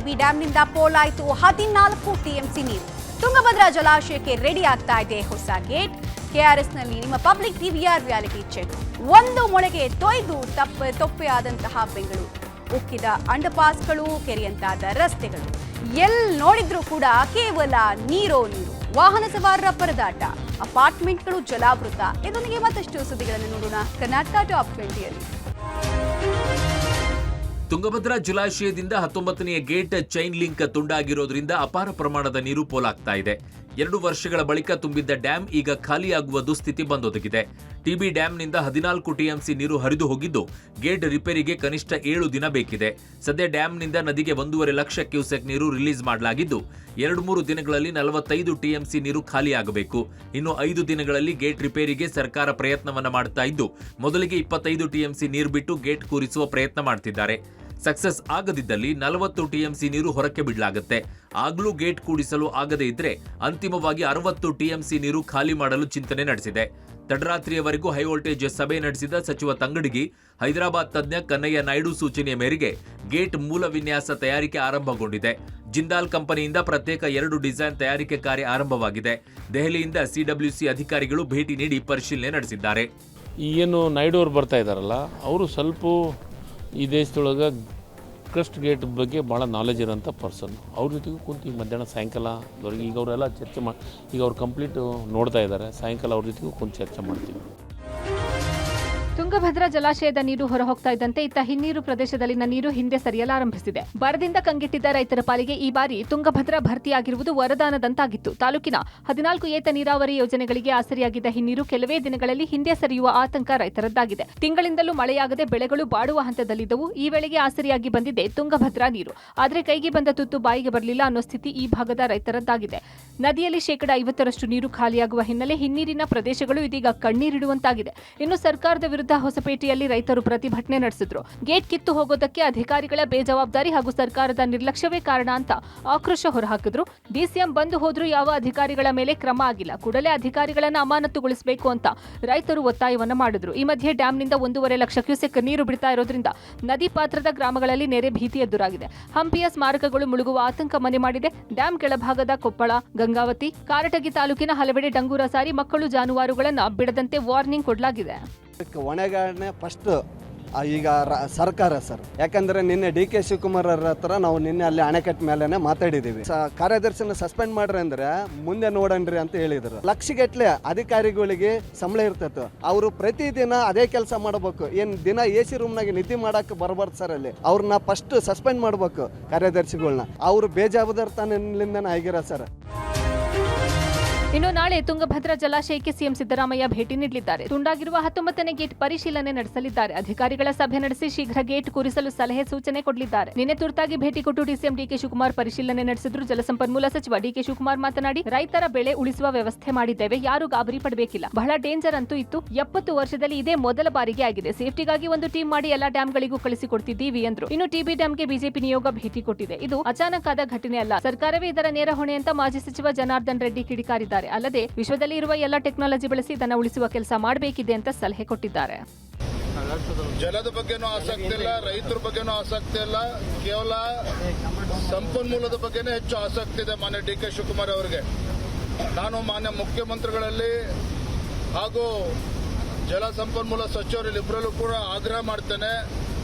TB ಡ್ಯಾಂನಿಂದ ಪೋಲಾಯಿತು 14 TMC ನೀರು. ತುಂಗಭದ್ರಾ ಜಲಾಶಯಕ್ಕೆ ready ಆಗ್ತಾ ಇದೆ ಹೊಸ ಗೇಟ್. ಕೆಆರ್ಎಸ್ನಲ್ಲಿ ನಿಮ್ಮ ಪಬ್ಲಿಕ್ ಟಿವಿಯ ರಿಯಾಲಿಟಿ ಚೆಕ್. ಒಂದು ಮೊಳೆಗೆ ತೊಯ್ದು ತೊಪ್ಪೆ ಆದಂತಹ ಬೆಂಗಳೂರು. ಉಕ್ಕಿದ ಅಂಡರ್ಪಾಸ್ಗಳು, ಕೆರೆಯಂತಾದ ರಸ್ತೆಗಳು, ಎಲ್ಲಿ ನೋಡಿದ್ರೂ ಕೂಡ ಕೇವಲ ನೀರೋ ನೀರು. ವಾಹನ ಸವಾರರ ಪರದಾಟ, ಅಪಾರ್ಟ್ಮೆಂಟ್ಗಳು ಜಲಾವೃತ. ಇದೊಂದಿಗೆ ಮತ್ತಷ್ಟು ಸುದ್ದಿಗಳನ್ನು ನೋಡೋಣ ಕರ್ನಾಟಕ ಟಾಪ್ 20ಯಲ್ಲಿ. ತುಂಗಭದ್ರಾ ಜಲಾಶಯದಿಂದ 19ನೇ ಗೇಟ್ ಚೈನ್ ಲಿಂಕ್ ತುಂಡಾಗಿರೋದ್ರಿಂದ ಅಪಾರ ಪ್ರಮಾಣದ ನೀರು ಪೋಲಾಗ್ತಾ ಇದೆ. 2 ವರ್ಷಗಳ ಬಳಿಕ ತುಂಬಿದ್ದ ಡ್ಯಾಂ ಈಗ ಖಾಲಿಯಾಗುವ ದುಸ್ಥಿತಿ ಬಂದೊದಗಿದೆ. ಟಿಬಿ ಡ್ಯಾಂನಿಂದ 14 ಟಿಎಂಸಿ ನೀರು ಹರಿದು ಹೋಗಿದ್ದು ಗೇಟ್ ರಿಪೇರಿಗೆ ಕನಿಷ್ಠ 7 ದಿನ ಬೇಕಿದೆ. ಸದ್ಯ ಡ್ಯಾಂನಿಂದ ನದಿಗೆ 1.5 ಲಕ್ಷ ಕ್ಯೂಸೆಕ್ ನೀರು ರಿಲೀಸ್ ಮಾಡಲಾಗಿದ್ದು 2-3 ದಿನಗಳಲ್ಲಿ 45 ಟಿಎಂಸಿ ನೀರು ಖಾಲಿಯಾಗಬೇಕು. ಇನ್ನು 5 ದಿನಗಳಲ್ಲಿ ಗೇಟ್ ರಿಪೇರಿಗೆ ಸರ್ಕಾರ ಪ್ರಯತ್ನವನ್ನ ಮಾಡ್ತಾ ಇದ್ದು ಮೊದಲಿಗೆ 25 ಟಿಎಂಸಿ ನೀರು ಬಿಟ್ಟು ಗೇಟ್ ಕೂರಿಸುವ ಪ್ರಯತ್ನ ಮಾಡ್ತಿದ್ದಾರೆ. ಸಕ್ಸಸ್ ಆಗದಿದ್ದಲ್ಲಿ 40 ಟಿಎಂಸಿ ನೀರು ಹೊರಕ್ಕೆ ಬಿಡಲಾಗುತ್ತೆ. ಆಗ್ಲೂ ಗೇಟ್ ಕೂಡಿಸಲು ಆಗದೇ ಇದ್ರೆ ಅಂತಿಮವಾಗಿ 60 ಟಿಎಂಸಿ ನೀರು ಖಾಲಿ ಮಾಡಲು ಚಿಂತನೆ ನಡೆಸಿದೆ. ತಡರಾತ್ರಿಯವರೆಗೂ ಹೈವೋಲ್ಟೇಜ್ ಸಭೆ ನಡೆಸಿದ ಸಚಿವ ತಂಗಡಗಿ, ಹೈದರಾಬಾದ್ ತಜ್ಞ ಕನ್ನಯ್ಯ ನಾಯ್ಡು ಸೂಚನೆಯ ಮೇರೆಗೆ ಗೇಟ್ ಮೂಲ ವಿನ್ಯಾಸ ತಯಾರಿಕೆ ಆರಂಭಗೊಂಡಿದೆ. ಜಿಂದಾಲ್ ಕಂಪನಿಯಿಂದ ಪ್ರತ್ಯೇಕ 2 ಡಿಸೈನ್ ತಯಾರಿಕೆ ಕಾರ್ಯ ಆರಂಭವಾಗಿದೆ. ದೆಹಲಿಯಿಂದ ಸಿಡಬ್ಲ್ಯೂಸಿ ಅಧಿಕಾರಿಗಳು ಭೇಟಿ ನೀಡಿ ಪರಿಶೀಲನೆ ನಡೆಸಿದ್ದಾರೆ. ಏನು ನಾಯ್ಡು ಅವರು ಬರ್ತಾ ಇದ್ದಾರಲ್ಲ, ಅವರು ಸ್ವಲ್ಪ ಈ ದೇಶದೊಳಗೆ ಕ್ರಸ್ಟ್ ಗೇಟ್ ಬಗ್ಗೆ ಭಾಳ ನಾಲೆಜ್ ಇರೋಂಥ ಪರ್ಸನ್. ಅವ್ರ ಜೊತೆಗೂ ಕುಂತು ಈಗ ಮಧ್ಯಾಹ್ನ ಸಾಯಂಕಾಲದವರೆಗೆ ಈಗ ಅವರೆಲ್ಲ ಚರ್ಚೆ ಈಗ ಅವ್ರು ಕಂಪ್ಲೀಟ್ ನೋಡ್ತಾ ಇದ್ದಾರೆ. ಸಾಯಂಕಾಲ ಅವ್ರ ಜೊತೆಗೂ ಕುಂತು ಚರ್ಚೆ ಮಾಡ್ತೀವಿ. ತುಂಗಭದ್ರಾ ಜಲಾಶಯದ ನೀರು ಹೊರಹೋಗ್ತಾ ಇದ್ದಂತೆ ಇತ್ತ ಹಿನ್ನೀರು ಪ್ರದೇಶದಲ್ಲಿನ ನೀರು ಹಿಂದೆ ಸರಿಯಲಾರಂಭಿಸಿದೆ. ಬರದಿಂದ ಕಂಗೆಟ್ಟಿದ್ದ ರೈತರ ಪಾಲಿಗೆ ಈ ಬಾರಿ ತುಂಗಭದ್ರಾ ಭರ್ತಿಯಾಗಿರುವುದು ವರದಾನದಂತಾಗಿತ್ತು. ತಾಲೂಕಿನ 14 ಏತ ನೀರಾವರಿ ಯೋಜನೆಗಳಿಗೆ ಆಸರಿಯಾಗಿದ್ದ ಹಿನ್ನೀರು ಕೆಲವೇ ದಿನಗಳಲ್ಲಿ ಹಿಂದೆ ಸರಿಯುವ ಆತಂಕ ರೈತರದ್ದಾಗಿದೆ. ತಿಂಗಳಿಂದಲೂ ಮಳೆಯಾಗದೆ ಬೆಳೆಗಳು ಬಾಡುವ ಹಂತದಲ್ಲಿದ್ದವು. ಈ ವೇಳೆಗೆ ಆಸರಿಯಾಗಿ ಬಂದಿದೆ ತುಂಗಭದ್ರಾ ನೀರು. ಆದರೆ ಕೈಗೆ ಬಂದ ತುತ್ತು ಬಾಯಿಗೆ ಬರಲಿಲ್ಲ ಅನ್ನೋ ಸ್ಥಿತಿ ಈ ಭಾಗದ ರೈತರದ್ದಾಗಿದೆ. ನದಿಯಲ್ಲಿ 50% ನೀರು ಖಾಲಿಯಾಗುವ ಹಿನ್ನೆಲೆ ಹಿನ್ನೀರಿನ ಪ್ರದೇಶಗಳು ಇದೀಗ ಕಣ್ಣೀರಿಡುವಂತಾಗಿದೆ. ಇನ್ನು ಸರ್ಕಾರದ ವಿರುದ್ಧ ಹೊಸಪೇಟೆಯಲ್ಲಿ ರೈತರು ಪ್ರತಿಭಟನೆ ನಡೆಸಿದ್ರು. ಗೇಟ್ ಕಿತ್ತು ಹೋಗೋದಕ್ಕೆ ಅಧಿಕಾರಿಗಳ ಬೇಜವಾಬ್ದಾರಿ ಹಾಗೂ ಸರ್ಕಾರದ ನಿರ್ಲಕ್ಷ್ಯವೇ ಕಾರಣ ಅಂತ ಆಕ್ರೋಶ ಹೊರಹಾಕಿದ್ರು. ಡಿಸಿಎಂ ಬಂದು ಹೋದ್ರೂ ಯಾವ ಅಧಿಕಾರಿಗಳ ಮೇಲೆ ಕ್ರಮ ಆಗಿಲ್ಲ. ಕೂಡಲೇ ಅಧಿಕಾರಿಗಳನ್ನ ಅಮಾನತುಗೊಳಿಸಬೇಕು ಅಂತ ರೈತರು ಒತ್ತಾಯವನ್ನ ಮಾಡಿದ್ರು. ಈ ಮಧ್ಯೆ ಡ್ಯಾಂನಿಂದ 1.5 ಲಕ್ಷ ಕ್ಯೂಸೆಕ್ ನೀರು ಬಿಡ್ತಾ ಇರೋದ್ರಿಂದ ನದಿ ಪಾತ್ರದ ಗ್ರಾಮಗಳಲ್ಲಿ ನೆರೆ ಭೀತಿ ಎದುರಾಗಿದೆ. ಹಂಪಿಯ ಸ್ಮಾರಕಗಳು ಮುಳುಗುವ ಆತಂಕ ಮನೆ ಮಾಡಿದೆ. ಡ್ಯಾಂ ಕೆಳಭಾಗದ ಕೊಪ್ಪಳ, ಗಂಗಾವತಿ, ಕಾರಟಗಿ ತಾಲೂಕಿನ ಹಲವೆಡೆ ಡಂಗೂರ ಸಾರಿ ಮಕ್ಕಳು ಜಾನುವಾರುಗಳನ್ನ ಬಿಡದಂತೆ ವಾರ್ನಿಂಗ್ ಕೊಡಲಾಗಿದೆ. ಹೊಣೆಗಾರನೇ ಫಸ್ಟ್ ಈಗ ಸರ್ಕಾರ ಸರ್. ಯಾಕಂದ್ರೆ ನಿನ್ನೆ ಡಿ ಕೆ ಶಿವಕುಮಾರ್ ಅವ್ರ ಹತ್ರ ನಾವು ನಿನ್ನೆ ಅಲ್ಲಿ ಅಣೆಕಟ್ಟು ಮೇಲೆ ಮಾತಾಡಿದೀವಿ. ಕಾರ್ಯದರ್ಶಿನ ಸಸ್ಪೆಂಡ್ ಮಾಡ್ರಿ ಅಂದ್ರೆ ಮುಂದೆ ನೋಡನ್ರಿ ಅಂತ ಹೇಳಿದ್ರು. ಲಕ್ಷಗಟ್ಲೆ ಅಧಿಕಾರಿಗಳಿಗೆ ಸಂಬಳ ಇರ್ತೈತೆ. ಅವರು ಪ್ರತಿದಿನ ಅದೇ ಕೆಲಸ ಮಾಡಬೇಕು. ಏನ್ ದಿನ AC ರೂಮ್ನಾಗ ನಿದ್ದೆ ಮಾಡಕ್ ಬರಬಾರ್ದು ಸರ್. ಅಲ್ಲಿ ಅವ್ರನ್ನ ಫಸ್ಟ್ ಸಸ್ಪೆಂಡ್ ಮಾಡ್ಬೇಕು ಕಾರ್ಯದರ್ಶಿಗಳನ್ನ. ಅವ್ರು ಬೇಜವಾಬ್ದಾರಿತನದಿಂದನೇ ಆಗಿರ ಸರ್. ಇನ್ನು ನಾಳೆ ತುಂಗಭದ್ರಾ ಜಲಾಶಯಕ್ಕೆ ಸಿಎಂ ಸಿದ್ದರಾಮಯ್ಯ ಭೇಟಿ ನೀಡಲಿದ್ದಾರೆ. ತುಂಡಾಗಿರುವ 19ನೇ ಗೇಟ್ ಪರಿಶೀಲನೆ ನಡೆಸಲಿದ್ದಾರೆ. ಅಧಿಕಾರಿಗಳ ಸಭೆ ನಡೆಸಿ ಶೀಘ್ರ ಗೇಟ್ ಕೂರಿಸಲು ಸಲಹೆ ಸೂಚನೆ ಕೊಡಲಿದ್ದಾರೆ. ನಿನ್ನೆ ತುರ್ತಾಗಿ ಭೇಟಿ ಕೊಟ್ಟು ಡಿಸಿಎಂ ಡಿಕೆ ಶಿವಕುಮಾರ್ ಪರಿಶೀಲನೆ ನಡೆಸಿದ್ರು. ಜಲಸಂಪನ್ಮೂಲ ಸಚಿವ ಡಿಕೆ ಶಿವಕುಮಾರ್ ಮಾತನಾಡಿ, ರೈತರ ಬೆಳೆ ಉಳಿಸುವ ವ್ಯವಸ್ಥೆ ಮಾಡಿದ್ದೇವೆ, ಯಾರು ಗಾಬರಿ ಪಡಬೇಕಿಲ್ಲ. ಬಹಳ ಡೇಂಜರ್ ಅಂತೂ ಇತ್ತು. 70 ವರ್ಷದಲ್ಲಿ ಇದೇ ಮೊದಲ ಬಾರಿಗೆ ಆಗಿದೆ. ಸೇಫ್ಟಿಗಾಗಿ ಒಂದು ಟೀಮ್ ಮಾಡಿ ಎಲ್ಲಾ ಡ್ಯಾಂಗಳಿಗೂ ಕಳಿಸಿಕೊಡ್ತಿದ್ದೀವಿ ಎಂದ್ರು. ಇನ್ನು ಟಿಬಿ ಡ್ಯಾಂಗೆ ಬಿಜೆಪಿ ನಿಯೋಗ ಭೇಟಿ ಕೊಟ್ಟಿದೆ. ಇದು ಅಚಾನಕ್ ಆದ ಘಟನೆ ಅಲ್ಲ. ಸರ್ಕಾರವೇ ಇದರ ನೇರ ಹೊಣೆ ಅಂತ ಮಾಜಿ ಸಚಿವ ಜನಾರ್ದನ್ ರೆಡ್ಡಿ ಕಿಡಿಕಾರಿದ್ದಾರೆ. ಅಲ್ಲದೆ ವಿಶ್ವದಲ್ಲಿ ಇರುವ ಎಲ್ಲ ಟೆಕ್ನಾಲಜಿ ಬಳಸಿ ಇದನ್ನು ಉಳಿಸುವ ಕೆಲಸ ಮಾಡಬೇಕಿದೆ ಅಂತ ಸಲಹೆ ಕೊಟ್ಟಿದ್ದಾರೆ. ಜಲದ ಬಗ್ಗೆನೂ ಆಸಕ್ತಿ ಇಲ್ಲ, ರೈತರ ಬಗ್ಗೆನೂ ಆಸಕ್ತಿ ಇಲ್ಲ, ಕೇವಲ ಸಂಪನ್ಮೂಲದ ಬಗ್ಗೆನೇ ಹೆಚ್ಚು ಆಸಕ್ತಿ ಇದೆ ಮಾನ್ಯ ಡಿ ಕೆ ಶಿವಕುಮಾರ್ ಅವರಿಗೆ. ನಾನು ಮಾನ್ಯ ಮುಖ್ಯಮಂತ್ರಿಗಳಲ್ಲಿ ಹಾಗೂ ಜಲ ಸಂಪನ್ಮೂಲ ಸಚಿವರಲ್ಲಿ ಇಬ್ಬರಲ್ಲೂ ಕೂಡ ಆಗ್ರಹ ಮಾಡ್ತೇನೆ,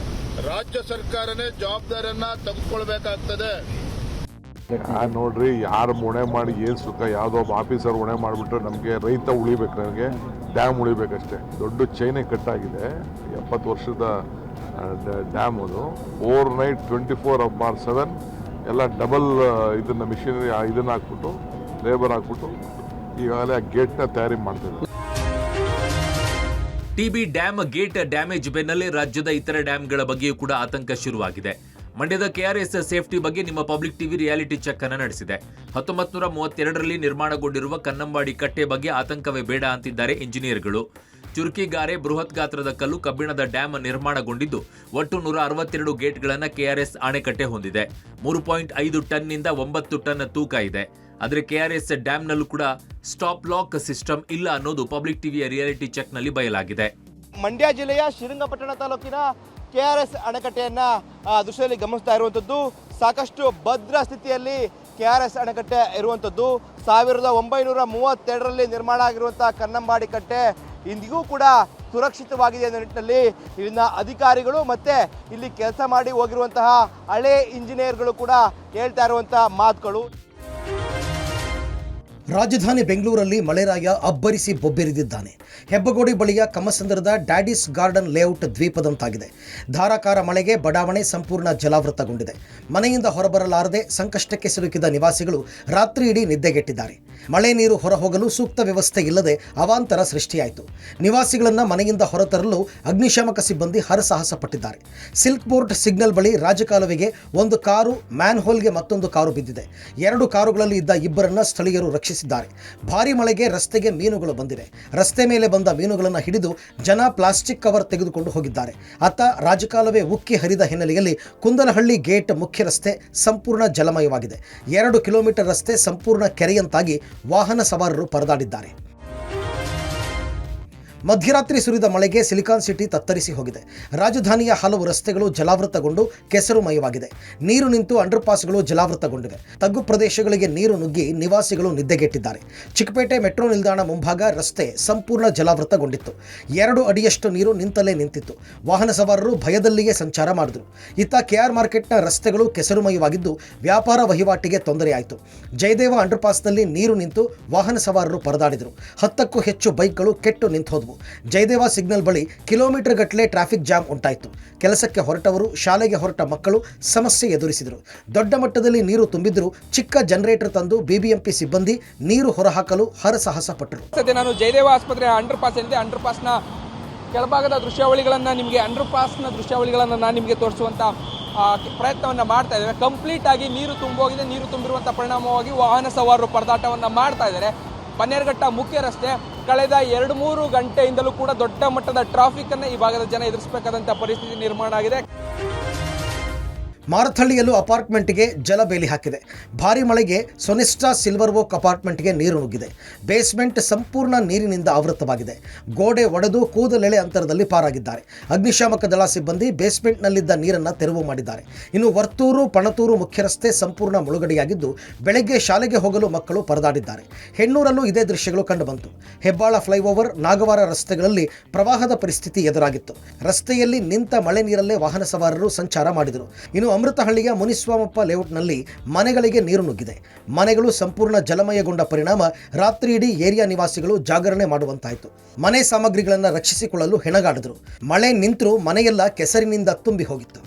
ರಾಜ್ಯ ಸರ್ಕಾರನೇ ಜವಾಬ್ದಾರಿಯನ್ನ ತೆಗೆದುಕೊಳ್ಬೇಕಾಗ್ತದೆ. ನೋಡ್ರಿ, ಯಾರು ಹೊಣೆ ಮಾಡಿ ಏನು ಸುಖ. ಯಾವುದೋ ಒಬ್ಬ ಆಫೀಸರ್ ಹೊಣೆ ಮಾಡಿಬಿಟ್ರೆ ನಮಗೆ ರೈತ ಉಳಿಬೇಕು, ನನಗೆ ಡ್ಯಾಮ್ ಉಳಿಬೇಕಷ್ಟೇ. ದೊಡ್ಡ ಚೈನೇ ಕಟ್ಟಾಗಿದೆ. 70 ವರ್ಷದ ಡ್ಯಾಮ್ ಅದು. ಓವರ್ನೈಟ್ 24/7 ಎಲ್ಲ ಡಬಲ್ ಇದನ್ನ ಮಿಷಿನರಿ ಇದನ್ನ ಹಾಕ್ಬಿಟ್ಟು ಲೇಬರ್ ಹಾಕ್ಬಿಟ್ಟು ಈಗಾಗಲೇ ಆ ಗೇಟ್ನ ತಯಾರಿ ಮಾಡ್ತಿದ್ದಾರೆ. ಟಿಬಿ ಡ್ಯಾಮ್ ಗೇಟ್ ಡ್ಯಾಮೇಜ್ ಬೆನ್ನಲ್ಲೇ ರಾಜ್ಯದ ಇತರ ಡ್ಯಾಂಗಳ ಬಗ್ಗೆಯೂ ಕೂಡ ಆತಂಕ ಶುರುವಾಗಿದೆ. ಮಂಡ್ಯದ ಕೆಆರ್ಎಸ್ ಸೇಫ್ಟಿ ಬಗ್ಗೆ ನಿಮ್ಮ ಪಬ್ಲಿಕ್ ಟಿವಿ ರಿಯಾಲಿಟಿ ಚೆಕ್ ಅನ್ನು ನಡೆಸಿದೆ. 1932ರಲ್ಲಿ ನಿರ್ಮಾಣಗೊಂಡಿರುವ ಕನ್ನಂಬಾಡಿ ಕಟ್ಟೆ ಬಗ್ಗೆ ಆತಂಕವೇ ಬೇಡ ಅಂತಿದ್ದಾರೆ ಇಂಜಿನಿಯರ್ಗಳು. ಚುರುಕಿಗಾರೆ, ಬೃಹತ್ ಗಾತ್ರದ ಕಲ್ಲು, ಕಬ್ಬಿಣದ ಡ್ಯಾಮ್ ನಿರ್ಮಾಣಗೊಂಡಿದ್ದು ಒಟ್ಟು 162 ಗೇಟ್ಗಳನ್ನು ಕೆಆರ್ಎಸ್ ಅಣೆಕಟ್ಟೆ ಹೊಂದಿದೆ. 3.5 ಟನ್ನಿಂದ 9 ಟನ್ ತೂಕ ಇದೆ. ಆದರೆ ಕೆಆರ್ಎಸ್ ಡ್ಯಾಂನಲ್ಲೂ ಕೂಡ ಸ್ಟಾಪ್ ಲಾಕ್ ಸಿಸ್ಟಮ್ ಇಲ್ಲ ಅನ್ನೋದು ಪಬ್ಲಿಕ್ ಟಿವಿಯ ರಿಯಾಲಿಟಿ ಚೆಕ್ನಲ್ಲಿ ಬಯಲಾಗಿದೆ. ಮಂಡ್ಯ ಜಿಲ್ಲೆಯ ಶ್ರೀರಂಗಪಟ್ಟಣ ತಾಲೂಕಿನ KRS ಅಣೆಕಟ್ಟೆಯನ್ನು ದೃಶ್ಯದಲ್ಲಿ ಗಮನಿಸ್ತಾ ಇರುವಂಥದ್ದು. ಸಾಕಷ್ಟು ಭದ್ರ ಸ್ಥಿತಿಯಲ್ಲಿ KRS ಅಣೆಕಟ್ಟೆ ಇರುವಂಥದ್ದು. 1932ರಲ್ಲಿ ನಿರ್ಮಾಣ ಆಗಿರುವಂಥ ಕನ್ನಂಬಾಡಿ ಕಟ್ಟೆ ಇಂದಿಗೂ ಕೂಡ ಸುರಕ್ಷಿತವಾಗಿದೆ ಅನ್ನೋ ನಿಟ್ಟಿನಲ್ಲಿ ಇಲ್ಲಿನ ಅಧಿಕಾರಿಗಳು ಮತ್ತು ಇಲ್ಲಿ ಕೆಲಸ ಮಾಡಿ ಹೋಗಿರುವಂತಹ ಹಳೆ ಇಂಜಿನಿಯರ್ಗಳು ಕೂಡ ಹೇಳ್ತಾ ಇರುವಂತಹ ಮಾತುಗಳು. ರಾಜಧಾನಿ ಬೆಂಗಳೂರಲ್ಲಿ ಮಳೆರಾಯ ಅಬ್ಬರಿಸಿ ಬೊಬ್ಬೆರಿದಿದ್ದಾನೆ. ಹೆಬ್ಬಗೋಡಿ ಬಳಿಯ ಕಮ್ಮಸಂದ್ರದ ಡ್ಯಾಡಿಸ್ ಗಾರ್ಡನ್ ಲೇಔಟ್ ದ್ವೀಪದಂತಾಗಿದೆ. ಧಾರಾಕಾರ ಮಳೆಗೆ ಬಡಾವಣೆ ಸಂಪೂರ್ಣ ಜಲಾವೃತಗೊಂಡಿದೆ. ಮನೆಯಿಂದ ಹೊರಬರಲಾರದೆ ಸಂಕಷ್ಟಕ್ಕೆ ಸಿಲುಕಿದ ನಿವಾಸಿಗಳು ರಾತ್ರಿ ಇಡೀ ನಿದ್ದೆಗೆಟ್ಟಿದ್ದಾರೆ. ಮಳೆ ನೀರು ಹೊರಹೋಗಲು ಸೂಕ್ತ ವ್ಯವಸ್ಥೆ ಇಲ್ಲದೆ ಅವಾಂತರ ಸೃಷ್ಟಿಯಾಯಿತು. ನಿವಾಸಿಗಳನ್ನು ಮನೆಯಿಂದ ಹೊರತರಲು ಅಗ್ನಿಶಾಮಕ ಸಿಬ್ಬಂದಿ ಹರಸಾಹಸ ಪಟ್ಟಿದ್ದಾರೆ. ಸಿಲ್ಕ್ ಬೋರ್ಡ್ ಸಿಗ್ನಲ್ ಬಳಿ ರಾಜಕಾಲುವೆಗೆ ಒಂದು ಕಾರು, ಮ್ಯಾನ್ಹೋಲ್ಗೆ ಮತ್ತೊಂದು ಕಾರು ಬಿದ್ದಿದೆ. 2 ಕಾರುಗಳಲ್ಲಿ ಇದ್ದ ಇಬ್ಬರನ್ನ ಸ್ಥಳೀಯರು ರಕ್ಷಿಸಿದ್ದಾರೆ. ಭಾರಿ ಮಳೆಗೆ ರಸ್ತೆಗೆ ಮೀನುಗಳು ಬಂದಿವೆ. ರಸ್ತೆ ಮೇಲೆ ಬಂದ ಮೀನುಗಳನ್ನು ಹಿಡಿದು ಜನ ಪ್ಲಾಸ್ಟಿಕ್ ಕವರ್ ತೆಗೆದುಕೊಂಡು ಹೋಗಿದ್ದಾರೆ. ಅತ್ತ ರಾಜಕಾಲುವೆ ಉಕ್ಕಿ ಹರಿದ ಹಿನ್ನೆಲೆಯಲ್ಲಿ ಕುಂದಲಹಳ್ಳಿ ಗೇಟ್ ಮುಖ್ಯ ರಸ್ತೆ ಸಂಪೂರ್ಣ ಜಲಮಯವಾಗಿದೆ. 2 ಕಿಲೋಮೀಟರ್ ರಸ್ತೆ ಸಂಪೂರ್ಣ ಕೆರೆಯಂತಾಗಿ ವಾಹನ ಸವಾರರು ಪರದಾಡಿದ್ದಾರೆ. ಮಧ್ಯರಾತ್ರಿ ಸುರಿದ ಮಳೆಗೆ ಸಿಲಿಕಾನ್ ಸಿಟಿ ತತ್ತರಿಸಿ ಹೋಗಿದೆ. ರಾಜಧಾನಿಯ ಹಲವು ರಸ್ತೆಗಳು ಜಲಾವೃತಗೊಂಡು ಕೆಸರುಮಯವಾಗಿದೆ. ನೀರು ನಿಂತು ಅಂಡರ್ಪಾಸ್ಗಳು ಜಲಾವೃತಗೊಂಡಿವೆ. ತಗ್ಗು ಪ್ರದೇಶಗಳಿಗೆ ನೀರು ನುಗ್ಗಿ ನಿವಾಸಿಗಳು ನಿದ್ದೆಗೆಟ್ಟಿದ್ದಾರೆ. ಚಿಕ್ಕಪೇಟೆ ಮೆಟ್ರೋ ನಿಲ್ದಾಣ ಮುಂಭಾಗ ರಸ್ತೆ ಸಂಪೂರ್ಣ ಜಲಾವೃತಗೊಂಡಿತ್ತು. 2 ಅಡಿಯಷ್ಟು ನೀರು ನಿಂತಲೇ ನಿಂತಿತ್ತು. ವಾಹನ ಸವಾರರು ಭಯದಲ್ಲಿಯೇ ಸಂಚಾರ ಮಾಡಿದರು. ಇತ್ತ KR ಮಾರ್ಕೆಟ್ನ ರಸ್ತೆಗಳು ಕೆಸರುಮಯವಾಗಿದ್ದು ವ್ಯಾಪಾರ ವಹಿವಾಟಿಗೆ ತೊಂದರೆಯಾಯಿತು. ಜಯದೇವ ಅಂಡರ್ಪಾಸ್ನಲ್ಲಿ ನೀರು ನಿಂತು ವಾಹನ ಸವಾರರು ಪರದಾಡಿದರು. 10ಕ್ಕೂ ಹೆಚ್ಚು ಬೈಕ್ಗಳು ಕೆಟ್ಟು ನಿಂತು ಹೋದವು. ಜಯದೇವ ಸಿಗ್ನಲ್ ಬಳಿ ಕಿಲೋಮೀಟರ್ ಗಟ್ಟಲೆ ಟ್ರಾಫಿಕ್ ಜಾಮ್ ಉಂಟಾಯಿತು. ಕೆಲಸಕ್ಕೆ ಹೊರಟವರು, ಶಾಲೆಗೆ ಹೊರಟ ಮಕ್ಕಳು ಸಮಸ್ಯೆ ಎದುರಿಸಿದರು. ದೊಡ್ಡ ಮಟ್ಟದಲ್ಲಿ ನೀರು ತುಂಬಿದ್ದರೂ ಚಿಕ್ಕ ಜನರೇಟರ್ ತಂದು BBMP ಸಿಬ್ಬಂದಿ ನೀರು ಹೊರಹಾಕಲು ಹರಸಾಹಸ ಪಟ್ಟರು. ಸದ್ಯ ನಾನು ಜಯದೇವ ಆಸ್ಪತ್ರೆ ಅಂಡರ್ಪಾಸ್ ಇದೆ. ಅಂಡರ್ಪಾಸ್ನ ಕೆಳಭಾಗದ ದೃಶ್ಯಾವಳಿಗಳನ್ನು ನಾನು ನಿಮಗೆ ತೋರಿಸುವಂಥ ಪ್ರಯತ್ನವನ್ನು ಮಾಡ್ತಾ ಇದ್ದೇವೆ. ಕಂಪ್ಲೀಟ್ ಆಗಿ ನೀರು ತುಂಬೋಗಿದೆ. ನೀರು ತುಂಬಿರುವಂಥ ಪರಿಣಾಮವಾಗಿ ವಾಹನ ಸವಾರರು ಪರದಾಟವನ್ನು ಮಾಡ್ತಾ ಇದ್ದಾರೆ. ಬನ್ನೇರುಘಟ್ಟ ಮುಖ್ಯ ರಸ್ತೆ ಕಳೆದ 2-3 ಗಂಟೆಯಿಂದಲೂ ಕೂಡ ದೊಡ್ಡ ಮಟ್ಟದ ಟ್ರಾಫಿಕ್ ಅನ್ನು ಈ ಭಾಗದ ಜನ ಎದುರಿಸಬೇಕಾದಂಥ ಪರಿಸ್ಥಿತಿ ನಿರ್ಮಾಣ ಆಗಿದೆ. ಮಾರಥಳ್ಳಿಯಲ್ಲೂ ಅಪಾರ್ಟ್ಮೆಂಟ್ಗೆ ಜಲಬೇಲಿ ಹಾಕಿದೆ. ಭಾರಿ ಮಳೆಗೆ ಸೊನಿಸ್ಟಾ ಸಿಲ್ವರ್ ಓಕ್ ಅಪಾರ್ಟ್ಮೆಂಟ್ಗೆ ನೀರು ನುಗ್ಗಿದೆ. ಬೇಸ್ಮೆಂಟ್ ಸಂಪೂರ್ಣ ನೀರಿನಿಂದ ಆವೃತವಾಗಿದೆ. ಗೋಡೆ ಒಡೆದು ಕೂದಲೆಳೆ ಅಂತರದಲ್ಲಿ ಪಾರಾಗಿದ್ದಾರೆ. ಅಗ್ನಿಶಾಮಕ ದಳ ಸಿಬ್ಬಂದಿ ಬೇಸ್ಮೆಂಟ್ನಲ್ಲಿದ್ದ ನೀರನ್ನು ತೆರವು ಮಾಡಿದ್ದಾರೆ. ಇನ್ನು ವರ್ತೂರು ಪಣತೂರು ಮುಖ್ಯ ರಸ್ತೆ ಸಂಪೂರ್ಣ ಮುಳುಗಡೆಯಾಗಿದ್ದು ಬೆಳಗ್ಗೆ ಶಾಲೆಗೆ ಹೋಗಲು ಮಕ್ಕಳು ಪರದಾಡಿದ್ದಾರೆ. ಹೆಣ್ಣೂರಲ್ಲೂ ಇದೇ ದೃಶ್ಯಗಳು ಕಂಡುಬಂತು. ಹೆಬ್ಬಾಳ ಫ್ಲೈಓವರ್, ನಾಗವಾರ ರಸ್ತೆಗಳಲ್ಲಿ ಪ್ರವಾಹದ ಪರಿಸ್ಥಿತಿ ಎದುರಾಗಿತ್ತು. ರಸ್ತೆಯಲ್ಲಿ ನಿಂತ ಮಳೆ ನೀರಲ್ಲೇ ವಾಹನ ಸವಾರರು ಸಂಚಾರ ಮಾಡಿದರು. ಇನ್ನು ಅಮೃತಹಳ್ಳಿಯ ಮುನಿಸ್ವಾಮಪ್ಪ ಲೇಔಟ್ನಲ್ಲಿ ಮನೆಗಳಿಗೆ ನೀರು ನುಗ್ಗಿದೆ. ಮನೆಗಳು ಸಂಪೂರ್ಣ ಜಲಮಯಗೊಂಡ ಪರಿಣಾಮ ರಾತ್ರಿ ಇಡೀ ಏರಿಯಾ ನಿವಾಸಿಗಳು ಜಾಗರಣೆ ಮಾಡುವಂತಾಯಿತು. ಮನೆ ಸಾಮಗ್ರಿಗಳನ್ನು ರಕ್ಷಿಸಿಕೊಳ್ಳಲು ಹೆಣಗಾಡಿದ್ರು. ಮಳೆ ನಿಂತರೂ ಮನೆಯೆಲ್ಲ ಕೆಸರಿನಿಂದ ತುಂಬಿ ಹೋಗಿತ್ತು.